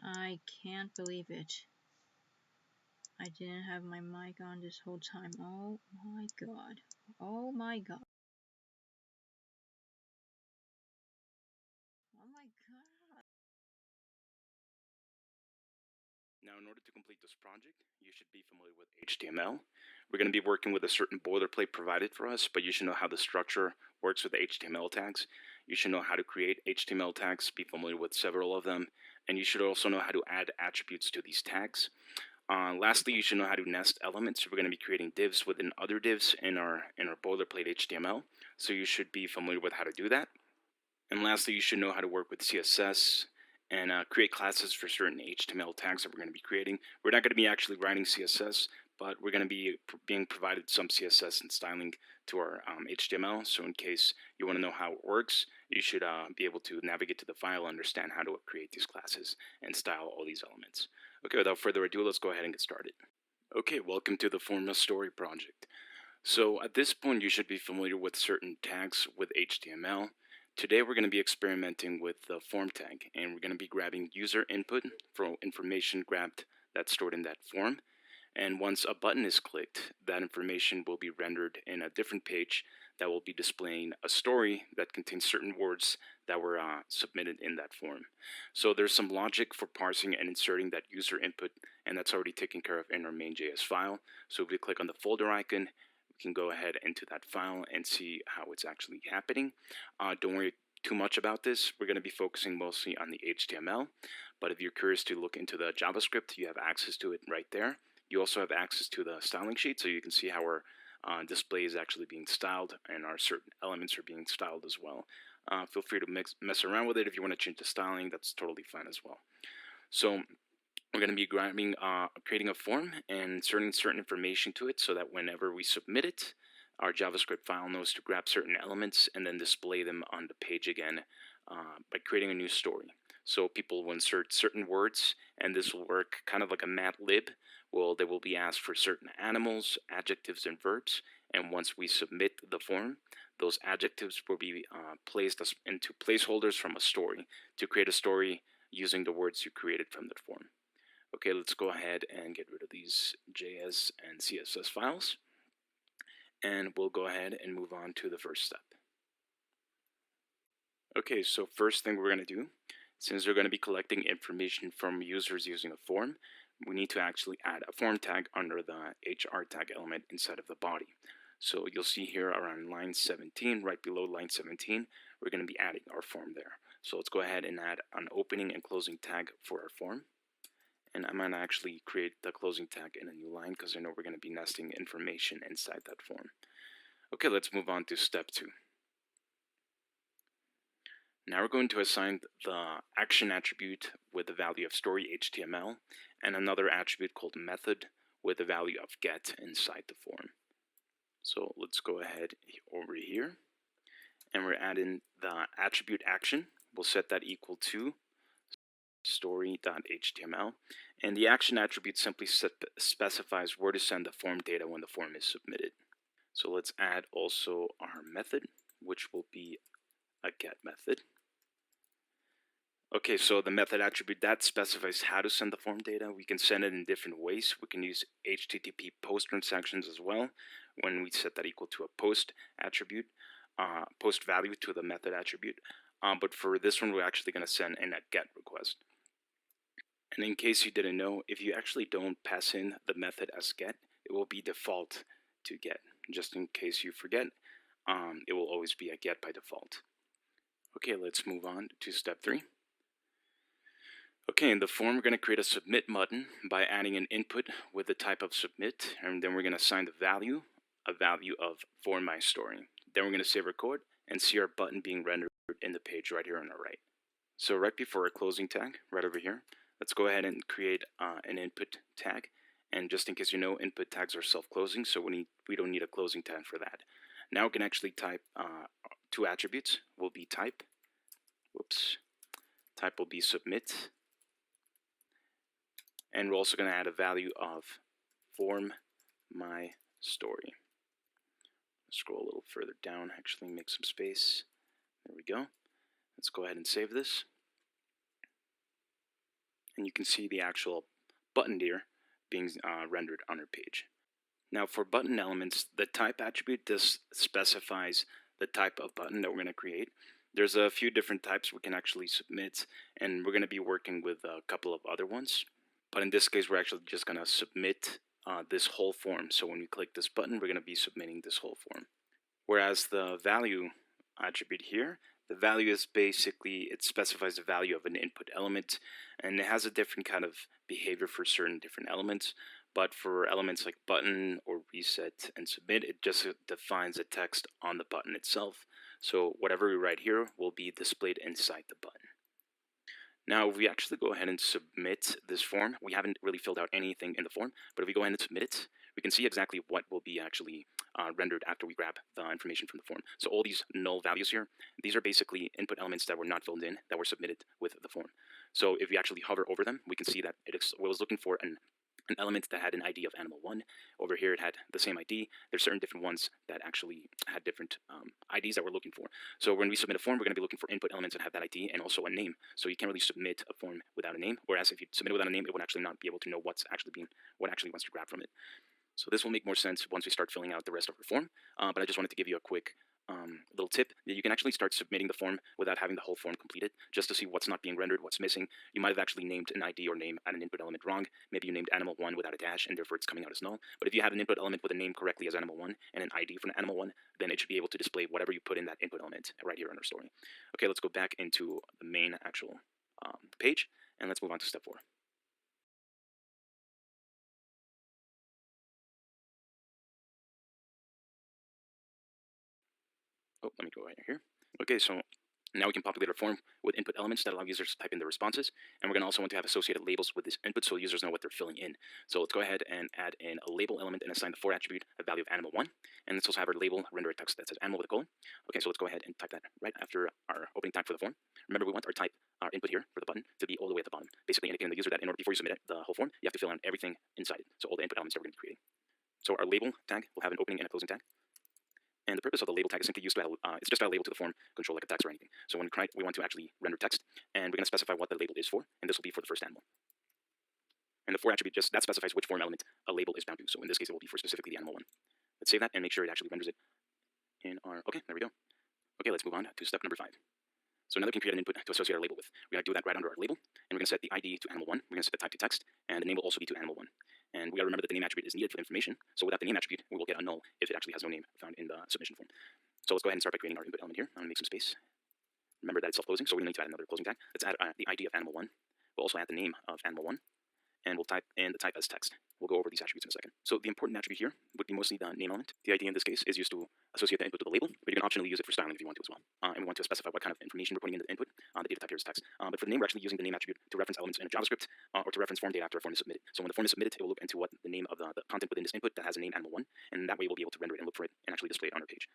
I can't believe it. I didn't have my mic on this whole time. Oh my god. Oh my god. Oh my god. Now, in order to complete this project, you should be familiar with HTML. We're going to be working with a certain boilerplate provided for us, but you should know how the structure works with HTML tags. You should know how to create HTML tags, be familiar with several of them, and you should also know how to add attributes to these tags. Lastly, you should know how to nest elements. We're going to be creating divs within other divs in our boilerplate HTML, so you should be familiar with how to do that. And lastly, you should know how to work with CSS and create classes for certain HTML tags that we're going to be creating. We're not going to be actually writing CSS, but we're going to be being provided some CSS and styling to our HTML. So in case you want to know how it works, you should be able to navigate to the file, understand how to create these classes, and style all these elements. Okay, without further ado, let's go ahead and get started. Okay, welcome to the Forma Story project. So at this point, you should be familiar with certain tags with HTML. Today, we're going to be experimenting with the form tag, and we're going to be grabbing user input for information grabbed that's stored in that form. And once a button is clicked, that information will be rendered in a different page that will be displaying a story that contains certain words that were submitted in that form. So there's some logic for parsing and inserting that user input, and that's already taken care of in our main.js file. So if we click on the folder icon, we can go ahead into that file and see how it's actually happening. Don't worry too much about this. We're going to be focusing mostly on the HTML, but if you're curious to look into the JavaScript, you have access to it right there. You also have access to the styling sheet, so you can see how our display is actually being styled and our certain elements are being styled as well. Feel free to mess around with it. If you want to change the styling, that's totally fine as well. So we're going to be creating a form and inserting certain information to it so that whenever we submit it, our JavaScript file knows to grab certain elements and then display them on the page again by creating a new story. So people will insert certain words, and this will work kind of like a matlib. Well, they will be asked for certain animals, adjectives, and verbs, and once we submit the form, those adjectives will be placed into placeholders from a story to create a story using the words you created from the form. Okay, let's go ahead and get rid of these JS and CSS files. And we'll go ahead and move on to the first step. Okay, so first thing we're going to do, since we're going to be collecting information from users using a form, we need to actually add a form tag under the HR tag element inside of the body. So you'll see here around line 17, right below line 17, we're going to be adding our form there. So let's go ahead and add an opening and closing tag for our form. And I'm going to actually create the closing tag in a new line because I know we're going to be nesting information inside that form. Okay, let's move on to step 2. Now we're going to assign the action attribute with the value of story HTML and another attribute called method with the value of get inside the form. So let's go ahead over here and we're adding the attribute action. We'll set that equal to story.html, and the action attribute simply specifies where to send the form data when the form is submitted. So let's add also our method, which will be a get method. Okay, so the method attribute that specifies how to send the form data. We can send it in different ways. We can use HTTP post transactions as well when we set that equal to a post attribute, post value to the method attribute. But for this one, we're actually going to send in a get request. And in case you didn't know, if you actually don't pass in the method as get, it will be default to get. Just in case you forget, it will always be a get by default. Okay, let's move on to step 3. Okay, in the form, we're going to create a submit button by adding an input with the type of submit, and then we're going to assign the value, a value of for my story. Then we're going to save our code and see our button being rendered in the page right here on the right. So right before our closing tag, right over here, let's go ahead and create an input tag. And just in case you know, input tags are self-closing, so we don't need a closing tag for that. Now we can actually type 2 attributes. Will be type. Type will be submit. And we're also going to add a value of form my story. Scroll a little further down, actually make some space. There we go. Let's go ahead and save this. and you can see the actual button here being rendered on our page. Now for button elements, the type attribute just specifies the type of button that we're going to create. There's a few different types we can actually submit, and we're going to be working with a couple of other ones. But in this case, we're actually just going to submit this whole form. So when we click this button, we're going to be submitting this whole form. Whereas the value attribute here, the value is basically, it specifies the value of an input element, and it has a different kind of behavior for certain different elements. But for elements like button or reset and submit, it just defines the text on the button itself. So whatever we write here will be displayed inside the button. Now, if we actually go ahead and submit this form, we haven't really filled out anything in the form, but if we go ahead and submit it, we can see exactly what will be actually rendered after we grab the information from the form. So all these null values here, these are basically input elements that were not filled in, that were submitted with the form. So if we actually hover over them, we can see that it was looking for an element that had an ID of animal1. Over here it had the same ID. There's certain different ones that actually had different IDs that we're looking for. So when we submit a form, we're going to be looking for input elements that have that ID and also a name. So you can't really submit a form without a name, whereas if you submit it without a name, it would actually not be able to know what actually wants to grab from it. So this will make more sense once we start filling out the rest of our form, but I just wanted to give you a quick little tip that you can actually start submitting the form without having the whole form completed, just to see what's not being rendered, what's missing. You might have actually named an ID or name and an input element wrong. Maybe you named animal1 without a dash, and therefore it's coming out as null. But if you have an input element with a name correctly as animal1 and an ID for an animal1, then it should be able to display whatever you put in that input element right here in our story. Okay, let's go back into the main actual page, and let's move on to step 4. Oh, let me go right here. Okay, so now we can populate our form with input elements that allow users to type in their responses, and we're going to also want to have associated labels with this input so users know what they're filling in. So let's go ahead and add in a label element and assign the for attribute a value of animal1, and let's also have our label render a text that says animal with a colon. Okay, so let's go ahead and type that right after our opening tag for the form. Remember, we want our input here for the button to be all the way at the bottom, basically indicating the user that before you submit the whole form, you have to fill in everything inside it, so all the input elements that we're going to be creating. So our label tag will have an opening and a closing tag. And the purpose of the label tag is simply used to add, it's just to add a label to the form control like a text or anything. So when we want to actually render text, and we're going to specify what the label is for, and this will be for the first animal. And the for attribute that specifies which form element a label is bound to. So in this case, it will be for specifically the animal1. Let's save that and make sure it actually renders it in our, okay, there we go. Okay, let's move on to step number 5. So now we can create an input to associate our label with. We're going to do that right under our label, and we're going to set the ID to animal1, we're going to set the type to text, and the name will also be to animal1. And we got to remember that the name attribute is needed for the information, so without the name attribute, we will get a null if it actually has no name found in the submission form. So let's go ahead and start by creating our input element here. I'm going to make some space. Remember that it's self-closing, so we're going to need to add another closing tag. Let's add the ID of animal1. We'll also add the name of animal1, and we'll type in the type as text. We'll go over these attributes in a second. So the important attribute here would be mostly the name element. The ID in this case is used to associate the input to the label, but you can optionally use it for styling if you want to as well. And we want to specify what kind of information we're putting into the input. The data type here is text. But for the name, we're actually using the name attribute to reference elements in a JavaScript or to reference form data after a form is submitted. So when the form is submitted, it will look into what the name of the content within this input that has a name animal1, and that way we'll be able to render it and look for it and actually display it on our page.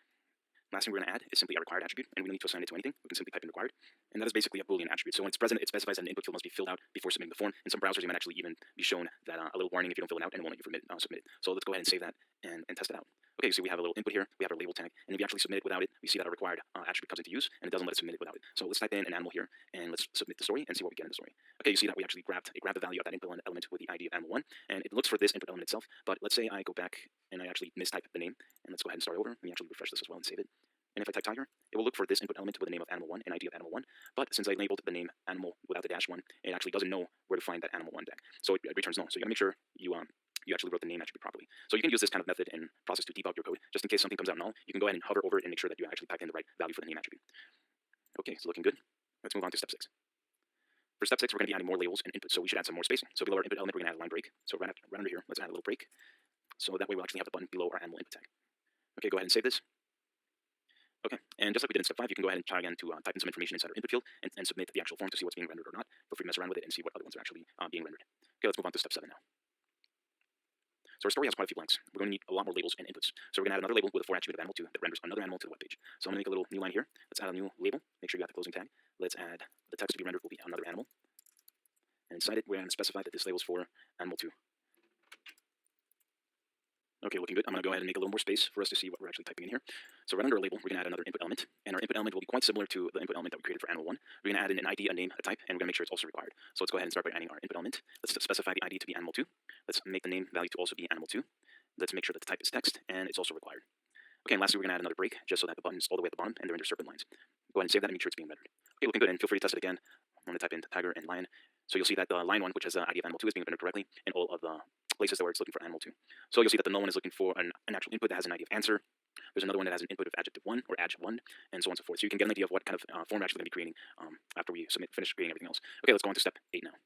Last thing we're going to add is simply a required attribute, and we don't need to assign it to anything. We can simply type in required, and that is basically a Boolean attribute. So when it's present, it specifies that an input field must be filled out before submitting the form. In some browsers, you might actually even be shown that a little warning if you don't fill it out, and it won't let you submit it. So let's go ahead and save that and test it out. Okay, so we have a little input here. We have our label tag, and if you actually submit it without it, we see that our required attribute comes into use, and it doesn't let us submit it without it. So let's type in an animal here, and let's submit the story and see what we get in the story. Okay, you see that we actually grabbed the value of that input element with the ID of animal1, and it looks for this input element itself. But let's say I go back and I actually mistype the name, and let's go ahead and start over. Let me actually refresh this as well and save it. And if I type tiger, it will look for this input element with the name of animal1 and ID of animal1. But since I labeled the name animal without the -1, it actually doesn't know where to find that animal1 tag. So it returns null. So you gotta make sure you actually wrote the name attribute properly. So you can use this kind of method and process to debug your code. Just in case something comes out null, you can go ahead and hover over it and make sure that you actually type in the right value for the name attribute. Okay, it's looking good. Let's move on to step 6. For step 6, we're going to be adding more labels and inputs, so we should add some more spacing. So below our input element, we're going to add a line break. So right under here, let's add a little break. So that way we'll actually have the button below our animal input tag. Okay, go ahead and save this. Okay, and just like we did in step 5, you can go ahead and try again to type in some information inside our input field and submit the actual form to see what's being rendered or not. Feel free to mess around with it and see what other ones are actually being rendered. Okay, let's move on to step 7 now. So our story has quite a few blanks. We're going to need a lot more labels and inputs. So we're going to add another label with a for attribute of animal2 that renders another animal to the web page. So I'm going to make a little new line here. Let's add a new label. Make sure you got the closing tag. Let's add the text to be rendered will be another animal. And inside it, we're going to specify that this label is for animal2. Okay, looking good. I'm going to go ahead and make a little more space for us to see what we're actually typing in here. So right under our label, we're going to add another input element, and our input element will be quite similar to the input element that we created for animal 1. We're going to add in an ID, a name, a type, and we're going to make sure it's also required. So let's go ahead and start by adding our input element. Let's specify the ID to be animal 2. Let's make the name value to also be animal 2. Let's make sure that the type is text, and it's also required. Okay, and lastly, we're going to add another break, just so that the button is all the way at the bottom, and they're under serpent lines. Go ahead and save that and make sure it's being rendered. Okay, looking good, and feel free to test it again. I'm going to type in tiger and lion. So you'll see that the line 1, which has the ID of animal 2, is being rendered correctly in all of the places where it's looking for animal 2. So you'll see that the null one is looking for an actual input that has an ID of answer. There's another one that has an input of adjective 1 or adj 1, and so on and so forth. So you can get an idea of what kind of form we're actually going to be creating after we finish creating everything else. Okay, let's go on to step 8 now.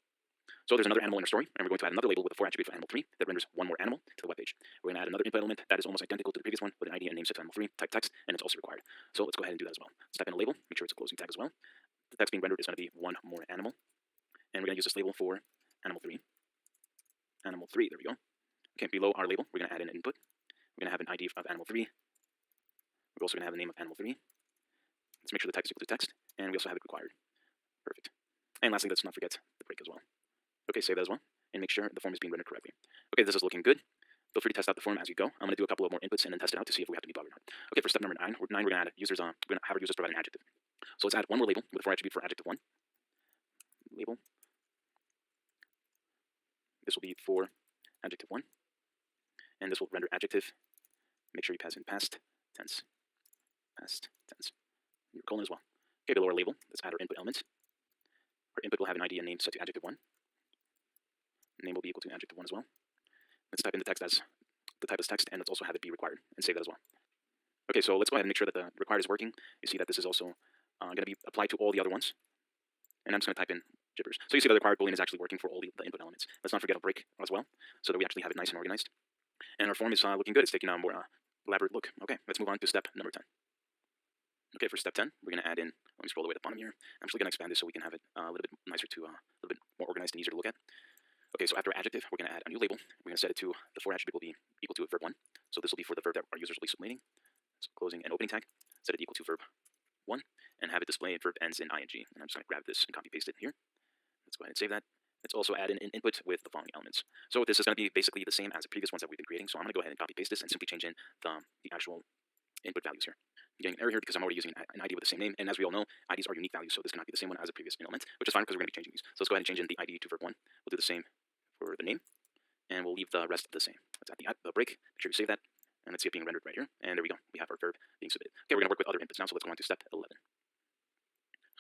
So there's another animal in our story, and we're going to add another label with a for attribute for animal 3 that renders one more animal to the web page. We're going to add another input element that is almost identical to the previous one with an ID and name set to animal 3, type text, and it's also required. So let's go ahead and do that as well. Let's type in a label, make sure it's a closing tag as well. The text being rendered is going to be one more animal, and we're going to use this label for animal 3. Animal 3, there we go. Okay, below our label, we're going to add an input. We're going to have an ID of animal 3. We're also going to have a name of animal 3. Let's make sure the type is equal to text, and we also have it required. Perfect. And lastly, let's not forget the break as well. Okay, save that as well, and make sure the form is being rendered correctly. Okay, this is looking good. Feel free to test out the form as you go. I'm going to do a couple of more inputs and then test it out to see if we have to debug or not. Okay, for step number 9, we're going to add users. We're going to have our users provide an adjective. So let's add one more label with a for attribute for adjective 1. Label. This will be for adjective 1, and this will render adjective. Make sure you pass in past tense. Past tense. And your colon as well. Okay, below our label, let's add our input element. Our input will have an ID and name set to adjective 1. Name will be equal to adjective 1 as well. Let's type in the text as the type is text, and let's also have it be required and save that as well. Okay, so let's go ahead and make sure that the required is working. You see that this is also going to be applied to all the other ones. And I'm just going to type in gibbers. So you see that the required boolean is actually working for all the input elements. Let's not forget a break as well, so that we actually have it nice and organized. And our form is looking good. It's taking a more elaborate look. Okay, let's move on to step number 10. Okay, for step 10, we're going to add in, let me scroll away to the bottom here. I'm actually going to expand this so we can have it a little bit nicer to, a little bit more organized and easier to look at. Okay, so after adjective, we're going to add a new label. We're going to set it to, the for attribute will be equal to verb 1. So this will be for the verb that our users will be submitting. So closing and opening tag, set it equal to verb 1, and have it display verb ends in ing. And I'm just going to grab this and copy paste it here. Let's go ahead and save that. Let's also add in an input with the following elements. So this is going to be basically the same as the previous ones that we've been creating. So I'm going to go ahead and copy paste this and simply change in the actual input values here. I'm getting an error here because I'm already using an ID with the same name, and as we all know, IDs are unique values, so this cannot be the same one as the previous element, which is fine because we're going to be changing these. So let's go ahead and change in the ID to verb 1. We'll do the same for the name, and we'll leave the rest the same. Let's add the break. Make sure you save that, and let's see it being rendered right here. And there we go. We have our verb being submitted. Okay, we're going to work with other inputs now, so let's go on to step 11.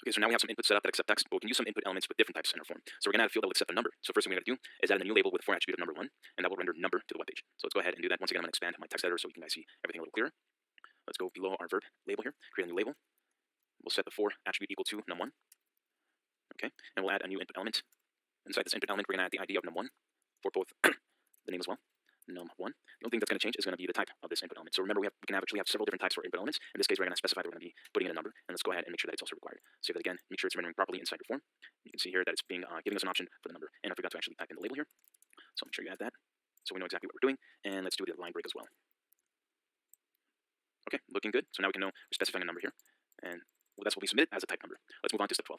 Okay, so now we have some inputs set up that accept text, but we can use some input elements with different types in our form. So we're going to add a field that will accept a number. So first thing we're going to do is add a new label with a for attribute of number 1, and that will render number to the web page. So let's go ahead and do that. Once again, I'm going to expand my text editor so you can guys see everything a little clearer. Let's go below our verb label here, create a new label. We'll set the for attribute equal to num1. Okay, and we'll add a new input element. Inside this input element, we're going to add the ID of num1 for both the name as well, num1. The only thing that's going to change is going to be the type of this input element. So remember, we can actually have several different types for input elements. In this case, we're going to specify that we're going to be putting in a number, and let's go ahead and make sure that it's also required. Save that again, make sure it's rendering properly inside your form. You can see here that it's being giving us an option for the number, and I forgot to actually type in the label here. So make sure you add that, so we know exactly what we're doing, and let's do the line break as well. Okay, looking good. So now we can know we're specifying a number here, and that's what we submitted as a type number. Let's move on to step 12.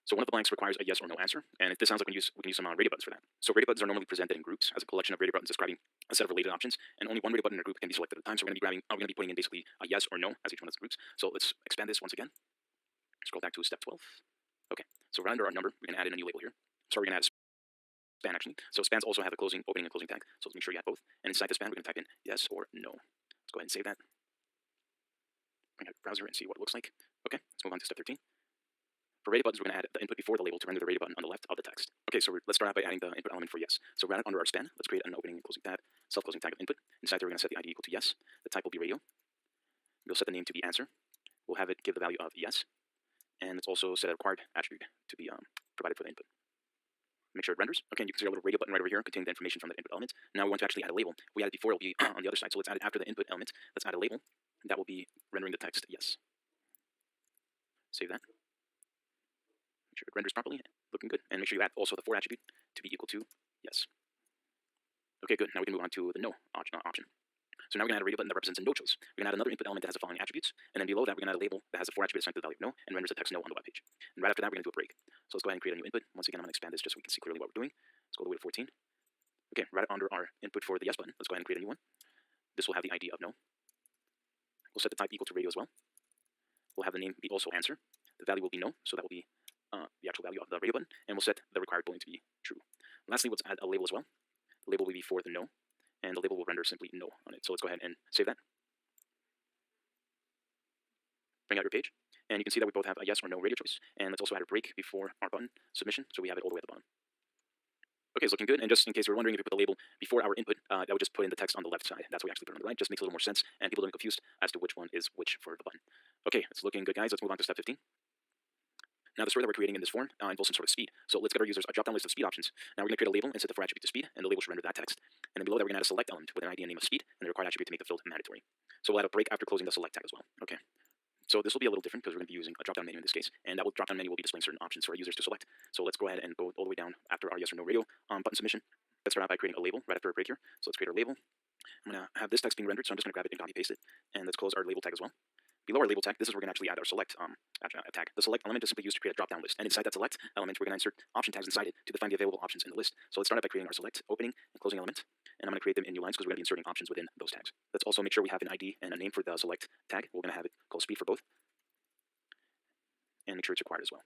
So one of the blanks requires a yes or no answer, and this sounds like we can use some radio buttons for that. So radio buttons are normally presented in groups as a collection of radio buttons describing a set of related options, and only one radio button in a group can be selected at a time. So we're going to be putting in basically a yes or no as each one of the groups. So let's expand this once again. Scroll back to step 12. Okay, so right under our number, we're going to add in a new label here. So we're going to add a span actually. So spans also have a opening and closing tag. So let's make sure you add both. And inside the span, we're going to type in yes or no. Let's go ahead and save that. Bring out the browser and see what it looks like. Okay, let's move on to step 13. For radio buttons, we're going to add the input before the label to render the radio button on the left of the text. Okay, so let's start out by adding the input element for yes. So right under our span, let's create an opening and closing tab, self-closing tag of input. Inside there, we're going to set the ID equal to yes. The type will be radio. We'll set the name to be answer. We'll have it give the value of yes. And let's also set a required attribute to be provided for the input. Make sure it renders. Okay, and you can see our little radio button right over here containing the information from the input element. Now we want to actually add a label. If we add it before, it'll be on the other side. So let's add it after the input element. Let's add a label. That will be rendering the text yes. Save that. Make sure it renders properly. Looking good. And make sure you add also the for attribute to be equal to yes. Okay, good. Now we can move on to the no option. So now we're going to add a radio button that represents a no choice. We're going to add another input element that has the following attributes. And then below that, we're going to add a label that has a for attribute assigned to the value of no and renders the text no on the web page. And right after that, we're going to do a break. So let's go ahead and create a new input. Once again, I'm going to expand this just so we can see clearly what we're doing. Let's go all the way to 14. Okay, right under our input for the yes button, let's go ahead and create a new one. This will have the ID of no. We'll set the type equal to radio as well. We'll have the name be also answer. The value will be no, so that will be the actual value of the radio button, and we'll set the required boolean to be true. Lastly, let's add a label as well. The label will be for the no, and the label will render simply no on it. So let's go ahead and save that. Bring out your page, and you can see that we both have a yes or no radio choice. And let's also add a break before our button submission, so we have it all the way at the bottom. Okay, it's looking good. And just in case you're wondering, if we put the label before our input, that would just put in the text on the left side. That's what we actually put on the right. Just makes a little more sense, and people don't get confused as to which one is which for the button. Okay, it's looking good, guys. Let's move on to step 15. Now, the story that we're creating in this form involves some sort of speed. So let's get our users a drop-down list of speed options. Now, we're going to create a label and set the for attribute to speed, and the label should render that text. And then below that, we're going to add a select element with an ID and name of speed, and the required attribute to make the field mandatory. So we'll add a break after closing the select tag as well. Okay. So this will be a little different because we're going to be using a drop-down menu in this case, and that drop-down menu will be displaying certain options for our users to select. So let's go ahead and go all the way down after our yes or no radio button submission. Let's start out by creating a label right after a break here. So let's create our label. I'm going to have this text being rendered, so I'm just going to grab it and copy paste it, and let's close our label tag as well. Below our label tag, this is where we're going to actually add our select tag. The select element is simply used to create a drop-down list, and inside that select element, we're going to insert option tags inside it to define the available options in the list. So let's start out by creating our select opening and closing element, and I'm going to create them in new lines because we're going to be inserting options within those tags. Let's also make sure we have an ID and a name for the select tag. We're going to have it called speed for both, and make sure it's required as well.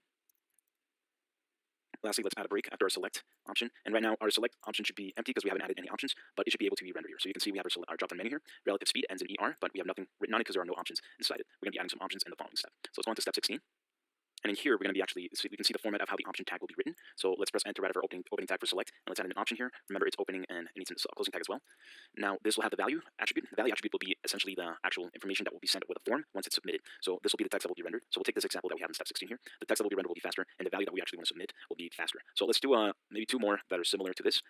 Lastly, let's add a break after our select option. And right now, our select option should be empty because we haven't added any options, but it should be able to be rendered here. So you can see we have our drop-down menu here. Relative speed ends in ER, but we have nothing written on it because there are no options inside it. We're going to be adding some options in the following step. So let's go on to step 16. And in here, we're going to be we can see the format of how the option tag will be written. So let's press enter right after opening tag for select, and let's add an option here. Remember, it's opening and it needs a closing tag as well. Now, this will have the value attribute. The value attribute will be essentially the actual information that will be sent with a form once it's submitted. So this will be the text that will be rendered. So we'll take this example that we have in step 16 here. The text that will be rendered will be faster, and the value that we actually want to submit will be faster. So let's do maybe two more that are similar to this.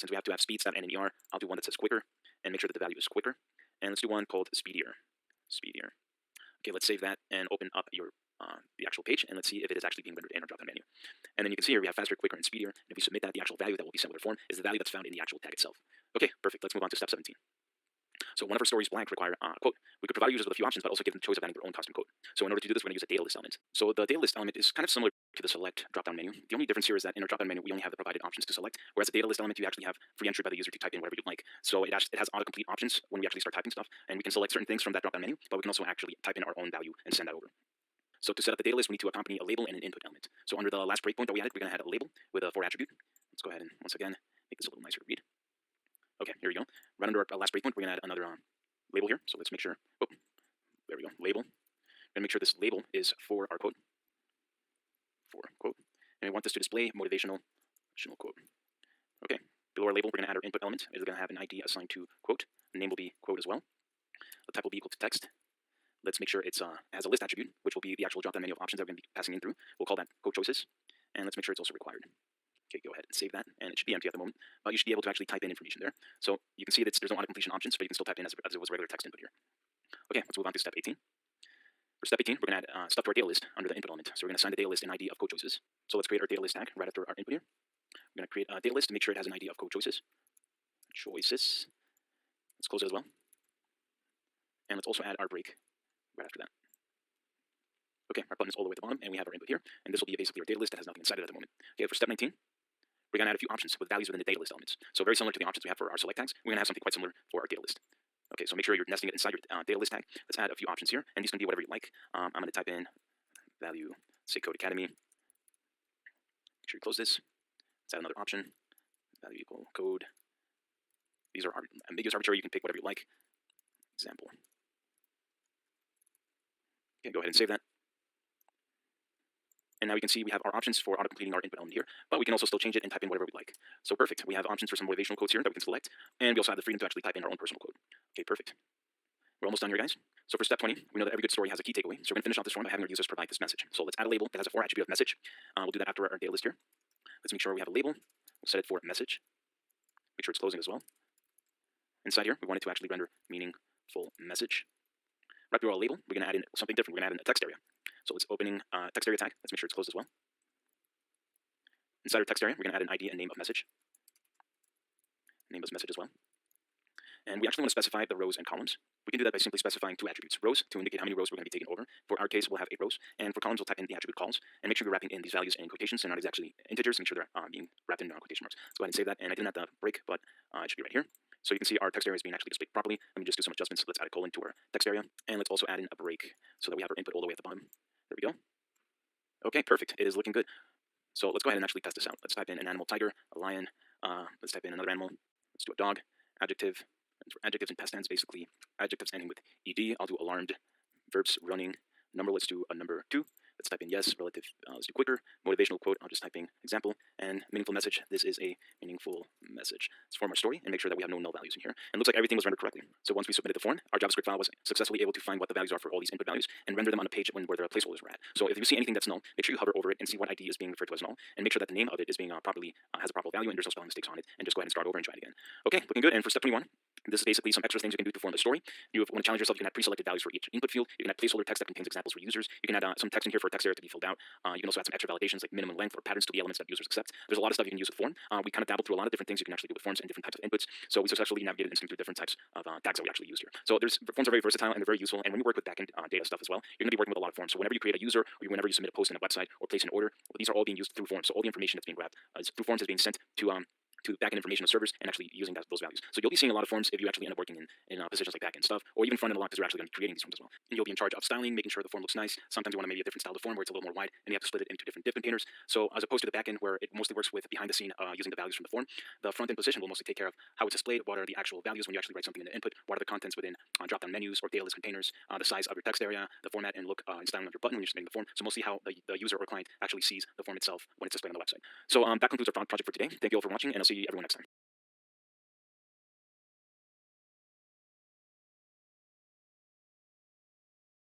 Since we have to have speeds that end in ER, I'll do one that says quicker, and make sure that the value is quicker. And let's do one called speedier. Speedier. Okay, let's save that and open up the actual page, and let's see if it is actually being rendered in our drop-down menu. And then you can see here we have faster, quicker, and speedier. And if we submit that, the actual value that will be sent with our form is the value that's found in the actual tag itself. Okay, perfect. Let's move on to step 17. So one of our stories blank require a quote. We could provide users with a few options, but also give them the choice of adding their own custom quote. So in order to do this, we're going to use a data list element. So the data list element is kind of similar to the select drop-down menu. The only difference here is that in our drop-down menu, we only have the provided options to select, whereas the data list element, you actually have free entry by the user to type in whatever you'd like. So it has autocomplete options when we actually start typing stuff, and we can select certain things from that drop-down menu, but we can also actually type in our own value and send that over. So to set up the data list, we need to accompany a label and an input element. So under the last breakpoint that we added, we're going to add a label with a for attribute. Let's go ahead and once again make this a little nicer to read. Okay, here we go. Right under our last breakpoint, we're going to add another label here. So let's make sure. Oh, there we go. Label. We're going to make sure this label is for our quote. For quote, and we want this to display motivational quote. Okay. Below our label, we're going to add our input element. It's going to have an ID assigned to quote. The name will be quote as well. The type will be equal to text. Let's make sure it has a list attribute, which will be the actual drop-down menu of options that we're going to be passing in through. We'll call that quote choices, and let's make sure it's also required. Okay, go ahead and save that, and it should be empty at the moment, but you should be able to actually type in information there. So you can see that there's no auto-completion options, but you can still type in as it was regular text input here. Okay, let's move on to step 18. For step 18, we're going to add stuff to our data list under the input element. So we're going to assign the data list an ID of quote choices. So let's create our data list tag right after our input here. We're going to create a data list to make sure it has an ID of quote choices. Let's close it as well. And let's also add our break right after that. Okay, our button is all the way at the bottom, and we have our input here, and this will be basically our data list that has nothing inside it at the moment. Okay, for step 19, we're going to add a few options with values within the data list elements. So very similar to the options we have for our select tags, we're going to have something quite similar for our data list. Okay, so make sure you're nesting it inside your data list tag. Let's add a few options here, and these can be whatever you like. I'm going to type in value, say Code Academy. Make sure you close this. Let's add another option, value equal code. These are ambiguous, arbitrary. You can pick whatever you like. Example. Okay, go ahead and save that. And now you can see we have our options for auto-completing our input element here, but we can also still change it and type in whatever we like. So perfect. We have options for some motivational quotes here that we can select, and we also have the freedom to actually type in our own personal quote. Okay, perfect. We're almost done here, guys. So for step 20, we know that every good story has a key takeaway. So we're going to finish off this form by having our users provide this message. So let's add a label that has a for attribute of message. We'll do that after our data list here. Let's make sure we have a label. We'll set it for message. Make sure it's closing as well. Inside here, we want it to actually render meaningful message. Right below our label, we're going to add in something different. We're going to add in a text area. So it's opening text area tag. Let's make sure it's closed as well. Inside our text area, we're going to add an ID and name of message. Name of message as well. And we actually want to specify the rows and columns. We can do that by simply specifying two attributes. Rows to indicate how many rows we're going to be taking over. For our case, we'll have 8 rows. And for columns, we'll type in the attribute calls. And make sure you're wrapping in these values in quotations and not exactly integers. Make sure they're being wrapped in quotation marks. So go ahead and save that. And I didn't have the break, but it should be right here. So you can see our text area is being actually displayed properly. Let me just do some adjustments. Let's add a colon to our text area. And let's also add in a break so that we have our input all the way at the bottom. There we go. Okay, perfect. It is looking good. So let's go ahead and actually test this out. Let's type in an animal, tiger, a lion. Let's type in another animal. Let's do a dog, adjective. And for adjectives and past tense, basically adjectives ending with ed. I'll do alarmed. Verbs, running. Number, let's do a number 2. Let's type in yes, relative, let's do quicker. Motivational quote, I'll just type in example. And meaningful message, this is a meaningful message. Let's form our story and make sure that we have no null values in here. And it looks like everything was rendered correctly. So once we submitted the form, our JavaScript file was successfully able to find what the values are for all these input values and render them on a page where the placeholders were at. So if you see anything that's null, make sure you hover over it and see what ID is being referred to as null, and make sure that the name of it is being properly, has a proper value and there's no spelling mistakes on it, and just go ahead and start over and try it again. Okay, looking good. And for step 21, this is basically some extra things you can do to form the story. You want to challenge yourself, you can add pre-selected values for each input field. You can add placeholder text that contains examples for users. You can add some text in here for a text area to be filled out. You can also add some extra validations like minimum length or patterns to the elements that users accept. There's a lot of stuff you can use with form. We kind of dabbled through a lot of different things you can actually do with forms and different types of inputs. So we successfully navigated and skimmed through different types of tags that we actually used here. So forms are very versatile and they're very useful. And when you work with backend data stuff as well, you're going to be working with a lot of forms. So whenever you create a user or whenever you submit a post in a website or place an order, these are all being used through forms. So all the information that's being grabbed through forms is being sent to backend information of servers and actually using those values. So you'll be seeing a lot of forms if you actually end up working in positions like backend stuff, or even front end a lot because you're actually going to be creating these forms as well. And you'll be in charge of styling, making sure the form looks nice. Sometimes you want maybe a different style of form where it's a little more wide and you have to split it into different div containers. So as opposed to the backend where it mostly works with behind the scene using the values from the form, the front end position will mostly take care of how it's displayed, what are the actual values when you actually write something in the input, what are the contents within drop-down menus or data list containers, the size of your text area, the format and look and styling of your button when you're submitting the form. So mostly how the user or client actually sees the form itself when it's displayed on the website. So that concludes our project for today. Thank you all for watching, and I'll see everyone next time.